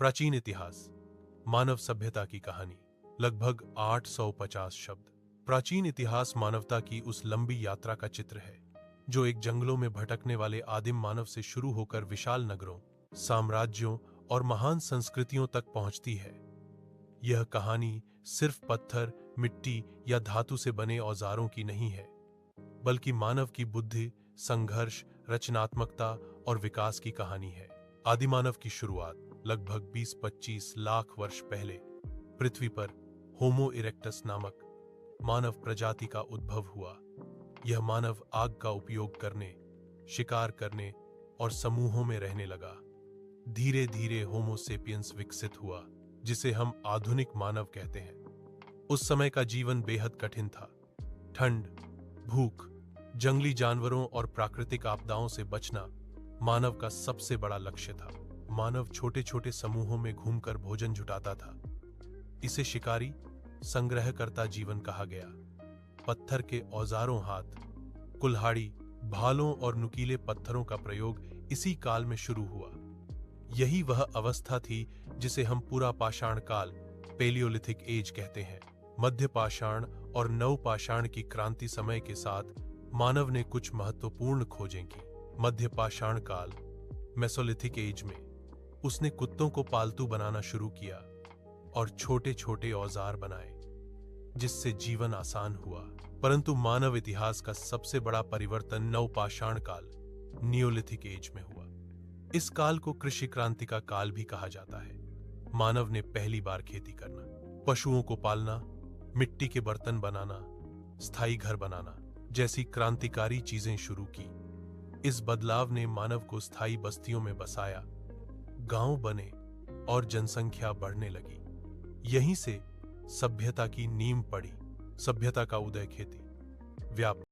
प्राचीन इतिहास, मानव सभ्यता की कहानी। लगभग 850 शब्द। प्राचीन इतिहास मानवता की उस लंबी यात्रा का चित्र है जो एक जंगलों में भटकने वाले आदिम मानव से शुरू होकर विशाल नगरों, साम्राज्यों और महान संस्कृतियों तक पहुंचती है। यह कहानी सिर्फ पत्थर, मिट्टी या धातु से बने औजारों की नहीं है, बल्कि मानव की बुद्धि, संघर्ष, रचनात्मकता और विकास की कहानी है। आदिमानव की शुरुआत लगभग 20-25 लाख वर्ष पहले पृथ्वी पर होमो इरेक्टस नामक मानव प्रजाति का उद्भव हुआ। यह मानव आग का उपयोग करने, शिकार करने और समूहों में रहने लगा। धीरे धीरे होमो सेपियंस विकसित हुआ, जिसे हम आधुनिक मानव कहते हैं। उस समय का जीवन बेहद कठिन था। ठंड, भूख, जंगली जानवरों और प्राकृतिक आपदाओं से बचना मानव का सबसे बड़ा लक्ष्य था। मानव छोटे छोटे समूहों में घूमकर भोजन जुटाता था। इसे शिकारी, संग्रहकर्ता जीवन कहा गया। पत्थर के औजारों, हाथ, कुल्हाड़ी, भालों और नुकीले पत्थरों का प्रयोग इसी काल में शुरू हुआ। यही वह अवस्था थी जिसे हम पूरा पाषाण काल, पेलियोलिथिक एज कहते हैं। मध्य पाषाण और नवपाषाण की क्रांति समय के साथ मानव ने कुछ महत्वपूर्ण खोजें की। मध्य पाषाण काल, मेसोलिथिक एज में उसने कुत्तों को पालतू बनाना शुरू किया और छोटे छोटे औजार बनाए, जिससे जीवन आसान हुआ। परंतु मानव इतिहास का सबसे बड़ा परिवर्तन नवपाषाण काल, नियोलिथिक एज में हुआ। इस काल को कृषि क्रांति का काल भी कहा जाता है। मानव ने पहली बार खेती करना, पशुओं को पालना, मिट्टी के बर्तन बनाना, स्थायी घर बनाना जैसी क्रांतिकारी चीजें शुरू की। इस बदलाव ने मानव को स्थायी बस्तियों में बसाया, गांव बने और जनसंख्या बढ़ने लगी। यहीं से सभ्यता की नींव पड़ी। सभ्यता का उदय खेती, व्यापार